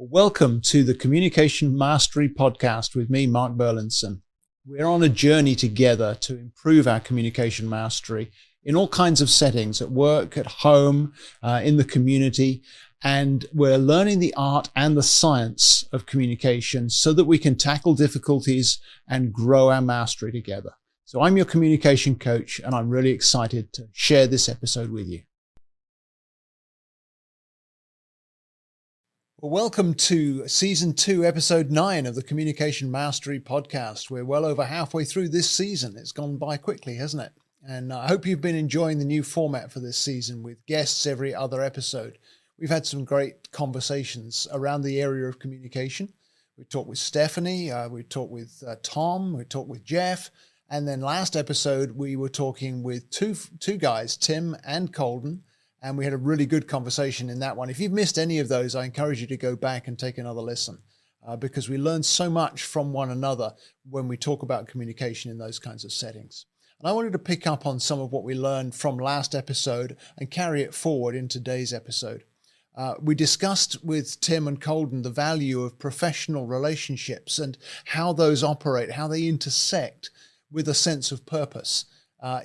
Welcome to the Communication Mastery Podcast with me, Mark Burlinson. We're on a journey together to improve our communication mastery in all kinds of settings, at work, at home, in the community, and we're learning the art and the science of communication so that we can tackle difficulties and grow our mastery together. So I'm your communication coach, and I'm really excited to share this episode with you. Well, welcome to Season 2, Episode 9 of the Communication Mastery Podcast. We're well over halfway through this season. It's gone by quickly, hasn't it? And I hope you've been enjoying the new format for this season with guests every other episode. We've had some great conversations around the area of communication. We talked with Stephanie, we talked with Tom, we talked with Jeff, and then last episode we were talking with two guys, Tim and Colden. And we had a really good conversation in that one. If you've missed any of those, I encourage you to go back and take another listen because we learn so much from one another when we talk about communication in those kinds of settings. And I wanted to pick up on some of what we learned from last episode and carry it forward in today's episode. We discussed with Tim and Colden the value of professional relationships and how those operate, how they intersect with a sense of purpose.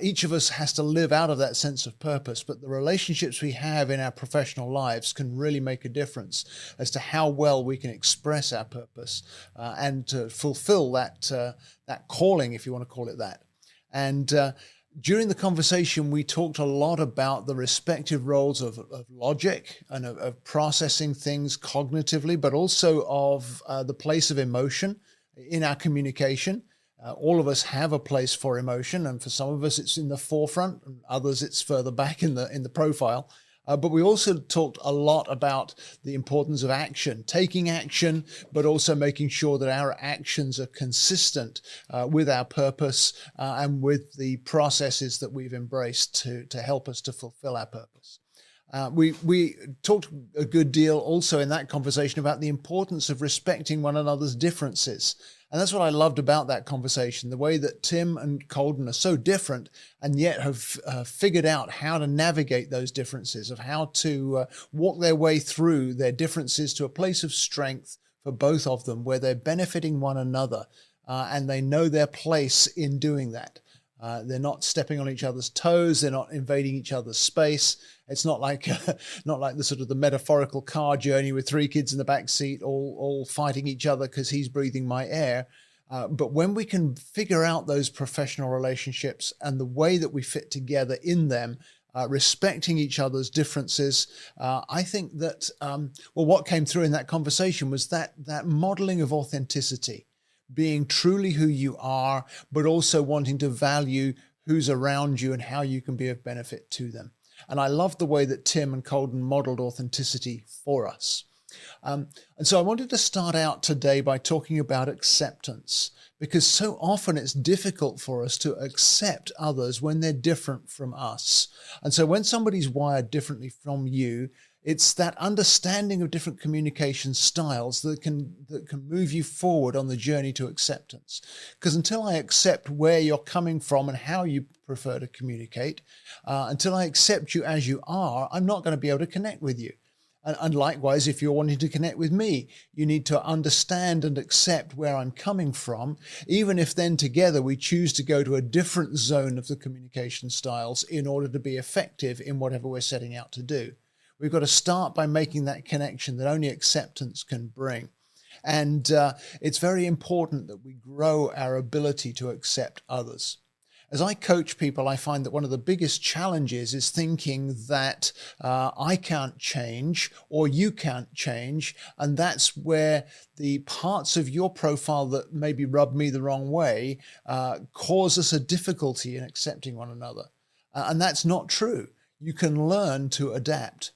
Each of us has to live out of that sense of purpose, but the relationships we have in our professional lives can really make a difference as to how well we can express our purpose and to fulfill that calling, if you want to call it that. And during the conversation, we talked a lot about the respective roles of logic and of processing things cognitively, but also of the place of emotion in our communication. All of us have a place for emotion, and for some of us it's in the forefront, and others it's further back in the profile. But we also talked a lot about the importance of action, taking action, but also making sure that our actions are consistent with our purpose and with the processes that we've embraced to help us to fulfill our purpose. We talked a good deal also in that conversation about the importance of respecting one another's differences. And that's what I loved about that conversation, the way that Tim and Colden are so different and yet have figured out how to navigate those differences, of how to walk their way through their differences to a place of strength for both of them, where they're benefiting one another and they know their place in doing that. They're not stepping on each other's toes. They're not invading each other's space. It's not like the sort of the metaphorical car journey with three kids in the back seat, all fighting each other because he's breathing my air. But when we can figure out those professional relationships and the way that we fit together in them, respecting each other's differences, I think that what came through in that conversation was that modeling of authenticity. Being truly who you are, but also wanting to value who's around you and how you can be of benefit to them. And I love the way that Tim and Colden modeled authenticity for us. And so I wanted to start out today by talking about acceptance, because so often it's difficult for us to accept others when they're different from us. And so when somebody's wired differently from you, it's that understanding of different communication styles that can move you forward on the journey to acceptance. Because until I accept where you're coming from and how you prefer to communicate, until I accept you as you are, I'm not going to be able to connect with you. And likewise, if you're wanting to connect with me, you need to understand and accept where I'm coming from, even if then together we choose to go to a different zone of the communication styles in order to be effective in whatever we're setting out to do. We've got to start by making that connection that only acceptance can bring. And it's very important that we grow our ability to accept others. As I coach people, I find that one of the biggest challenges is thinking that I can't change or you can't change. And that's where the parts of your profile that maybe rub me the wrong way cause us a difficulty in accepting one another. And that's not true. You can learn to adapt.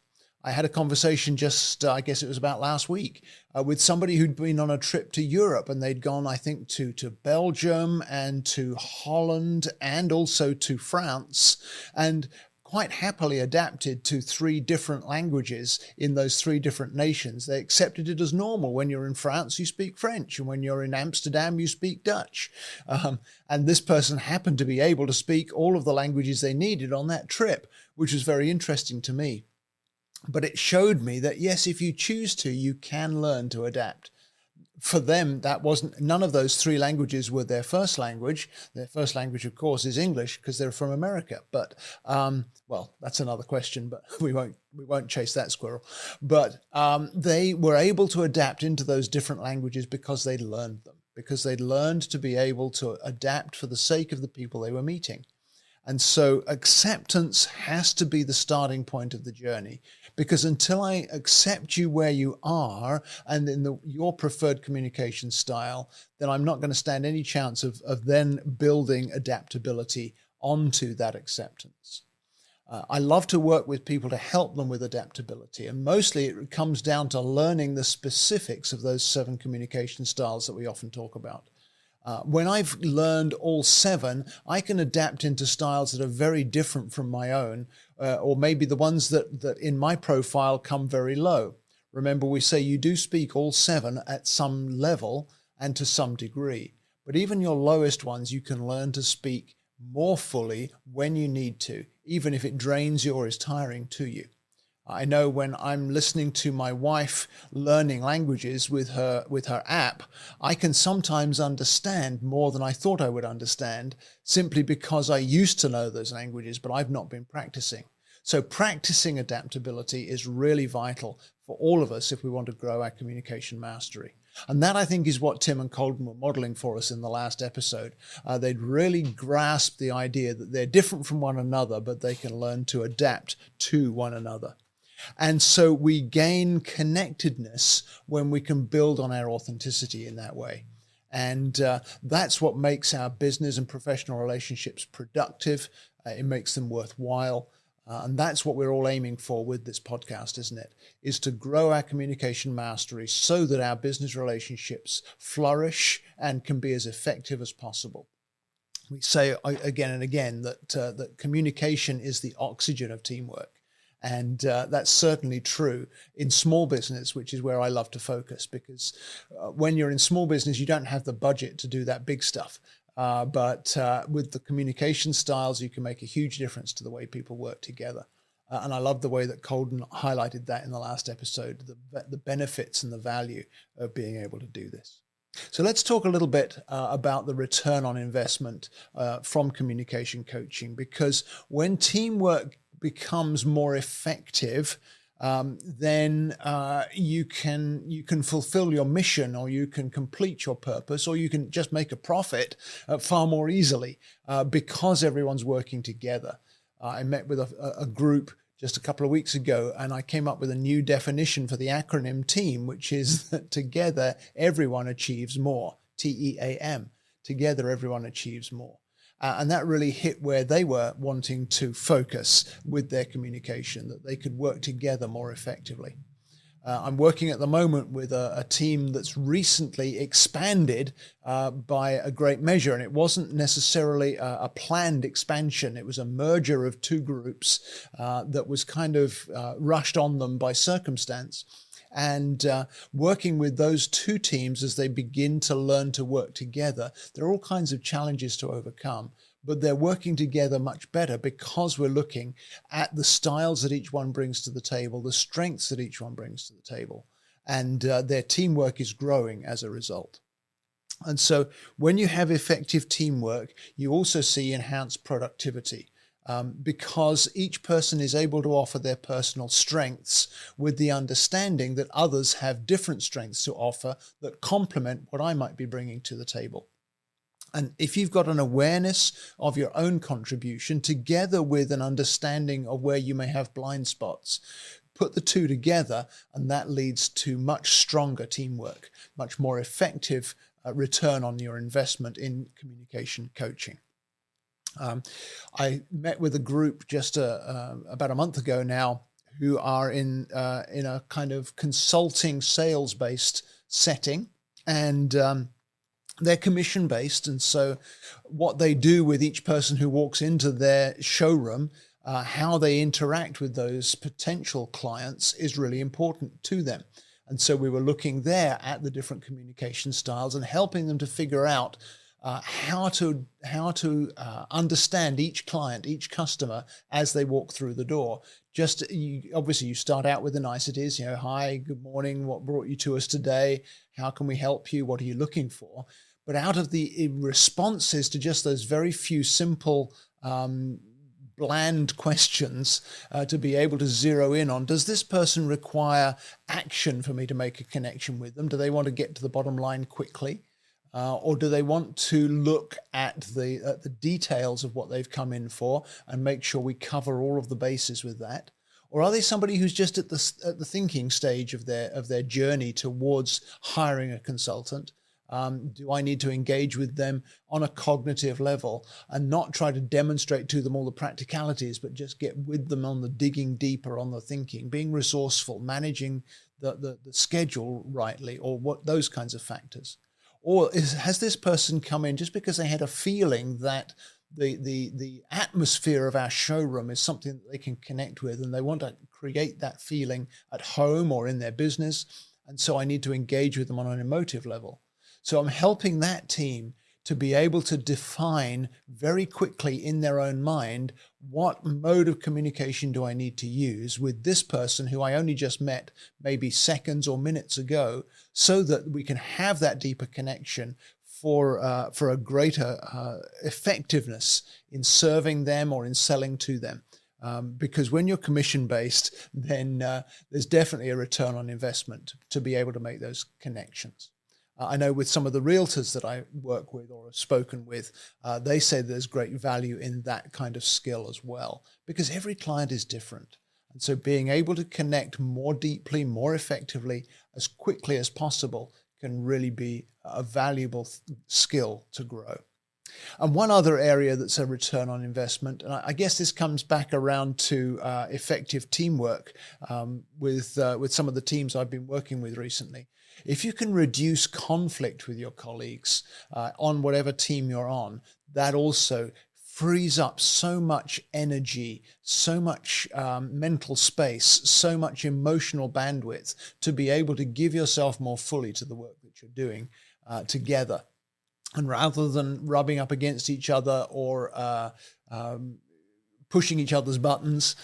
I had a conversation just, I guess it was about last week, with somebody who'd been on a trip to Europe, and they'd gone, I think, to Belgium and to Holland and also to France, and quite happily adapted to 3 different languages in those 3 different nations. They accepted it as normal. When you're in France, you speak French, and when you're in Amsterdam, you speak Dutch. And this person happened to be able to speak all of the languages they needed on that trip, which was very interesting to me. But it showed me that, yes, if you choose to, you can learn to adapt. For them, that wasn't, none of those three languages were their first language. Their first language, of course, is English because they're from America. But well, that's another question, but we won't chase that squirrel. But they were able to adapt into those different languages because they'd learned them, because they'd learned to be able to adapt for the sake of the people they were meeting. And so acceptance has to be the starting point of the journey, because until I accept you where you are and in your preferred communication style, then I'm not going to stand any chance of then building adaptability onto that acceptance. I love to work with people to help them with adaptability. And mostly it comes down to learning the specifics of those 7 communication styles that we often talk about. When I've learned all 7, I can adapt into styles that are very different from my own, or maybe the ones that in my profile come very low. Remember, we say you do speak all 7 at some level and to some degree, but even your lowest ones, you can learn to speak more fully when you need to, even if it drains you or is tiring to you. I know when I'm listening to my wife learning languages with her app, I can sometimes understand more than I thought I would understand, simply because I used to know those languages, but I've not been practicing. So practicing adaptability is really vital for all of us if we want to grow our communication mastery. And that, I think, is what Tim and Colden were modeling for us in the last episode. They'd really grasped the idea that they're different from one another, but they can learn to adapt to one another. And so we gain connectedness when we can build on our authenticity in that way. And that's what makes our business and professional relationships productive. It makes them worthwhile. And that's what we're all aiming for with this podcast, isn't it? Is to grow our communication mastery so that our business relationships flourish and can be as effective as possible. We say again and again that communication is the oxygen of teamwork. And that's certainly true in small business, which is where I love to focus, because when you're in small business, you don't have the budget to do that big stuff. But with the communication styles, you can make a huge difference to the way people work together. And I love the way that Colden highlighted that in the last episode, the benefits and the value of being able to do this. So let's talk a little bit about the return on investment from communication coaching, because when teamwork becomes more effective, then you can fulfill your mission, or you can complete your purpose, or you can just make a profit far more easily because everyone's working together. I met with a group just a couple of weeks ago, and I came up with a new definition for the acronym TEAM, which is that together everyone achieves more. TEAM. Together everyone achieves more. And that really hit where they were wanting to focus with their communication, that they could work together more effectively. I'm working at the moment with a team that's recently expanded by a great measure, and it wasn't necessarily a planned expansion. It was a merger of 2 groups that was kind of rushed on them by circumstance. And working with those 2 teams as they begin to learn to work together, there are all kinds of challenges to overcome, but they're working together much better because we're looking at the styles that each one brings to the table, the strengths that each one brings to the table, and their teamwork is growing as a result. And so when you have effective teamwork, you also see enhanced productivity. Because each person is able to offer their personal strengths with the understanding that others have different strengths to offer that complement what I might be bringing to the table. And if you've got an awareness of your own contribution together with an understanding of where you may have blind spots, put the 2 together, and that leads to much stronger teamwork, much more effective return on your investment in communication coaching. I met with a group just about a month ago now who are in a kind of consulting sales-based setting, and they're commission-based. And so what they do with each person who walks into their showroom, how they interact with those potential clients is really important to them. And so we were looking there at the different communication styles and helping them to figure out how to understand each client, each customer as they walk through the door. Obviously you start out with the niceties, hi, good morning, what brought you to us today? How can we help you? What are you looking for? But out of the responses to just those very few simple, bland questions, to be able to zero in on, does this person require action for me to make a connection with them? Do they want to get to the bottom line quickly? Or do they want to look at the details of what they've come in for and make sure we cover all of the bases with that? Or are they somebody who's just at the thinking stage of their journey towards hiring a consultant? Do I need to engage with them on a cognitive level and not try to demonstrate to them all the practicalities, but just get with them on the digging deeper, on the thinking, being resourceful, managing the schedule rightly, or what those kinds of factors? Or has this person come in just because they had a feeling that the atmosphere of our showroom is something that they can connect with, and they want to create that feeling at home or in their business, and so I need to engage with them on an emotive level? So I'm helping that team to be able to define very quickly in their own mind, what mode of communication do I need to use with this person who I only just met maybe seconds or minutes ago, so that we can have that deeper connection for a greater effectiveness in serving them or in selling to them. Because when you're commission-based, then there's definitely a return on investment to be able to make those connections. I know with some of the realtors that I work with or have spoken with, they say there's great value in that kind of skill as well, because every client is different. And so being able to connect more deeply, more effectively, as quickly as possible can really be a valuable skill to grow. And one other area that's a return on investment, and I guess this comes back around to effective teamwork with some of the teams I've been working with recently. If you can reduce conflict with your colleagues on whatever team you're on, that also frees up so much energy, so much mental space, so much emotional bandwidth to be able to give yourself more fully to the work that you're doing together. And rather than rubbing up against each other or pushing each other's buttons,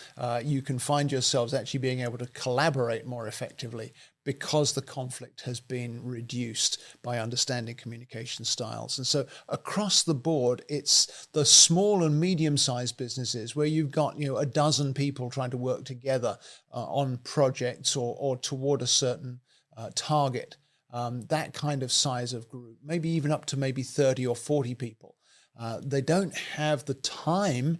you can find yourselves actually being able to collaborate more effectively, because the conflict has been reduced by understanding communication styles. And so across the board, it's the small and medium-sized businesses where you've got a dozen people trying to work together on projects or toward a certain target. That kind of size of group, maybe even up to maybe 30 or 40 people. They don't have the time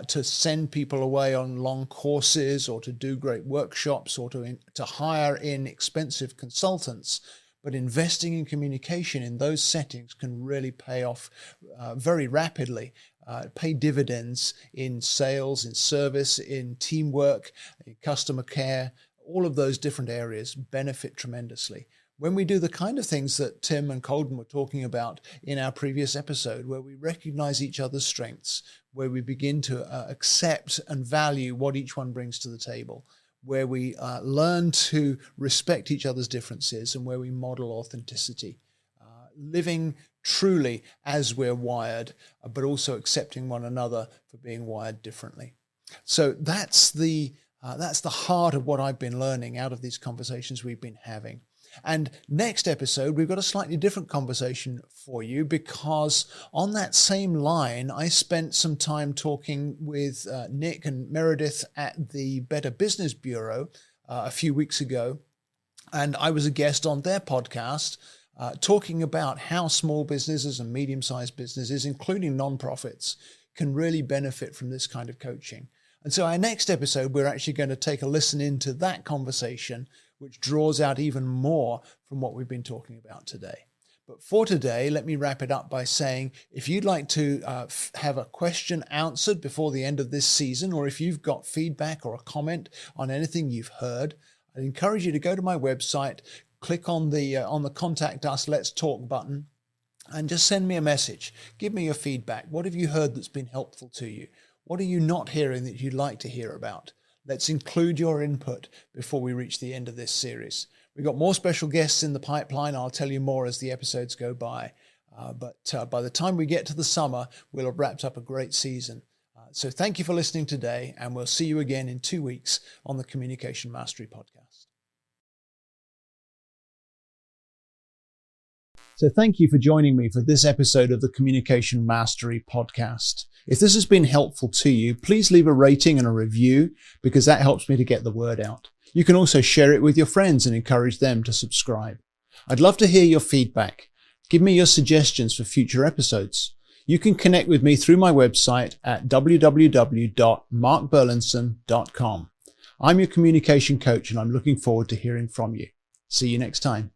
to send people away on long courses or to do great workshops or to hire in expensive consultants. But investing in communication in those settings can really pay off very rapidly, pay dividends in sales, in service, in teamwork, in customer care. All of those different areas benefit tremendously when we do the kind of things that Tim and Colden were talking about in our previous episode, where we recognize each other's strengths, where we begin to accept and value what each one brings to the table, where we learn to respect each other's differences, and where we model authenticity, living truly as we're wired, but also accepting one another for being wired differently. So that's the heart of what I've been learning out of these conversations we've been having. And next episode, we've got a slightly different conversation for you, because on that same line, I spent some time talking with Nick and Meredith at the Better Business Bureau a few weeks ago. And I was a guest on their podcast talking about how small businesses and medium-sized businesses, including nonprofits, can really benefit from this kind of coaching. And so our next episode, we're actually going to take a listen into that conversation, which draws out even more from what we've been talking about today. But for today, let me wrap it up by saying, if you'd like to have a question answered before the end of this season, or if you've got feedback or a comment on anything you've heard, I'd encourage you to go to my website, click on the Contact Us, Let's Talk button, and just send me a message. Give me your feedback. What have you heard that's been helpful to you? What are you not hearing that you'd like to hear about? Let's include your input before we reach the end of this series. We've got more special guests in the pipeline. I'll tell you more as the episodes go by. But by the time we get to the summer, we'll have wrapped up a great season. So thank you for listening today, and we'll see you again in 2 weeks on the Communication Mastery Podcast. So thank you for joining me for this episode of the Communication Mastery Podcast. If this has been helpful to you, please leave a rating and a review, because that helps me to get the word out. You can also share it with your friends and encourage them to subscribe. I'd love to hear your feedback. Give me your suggestions for future episodes. You can connect with me through my website at www.markburlinson.com. I'm your communication coach, and I'm looking forward to hearing from you. See you next time.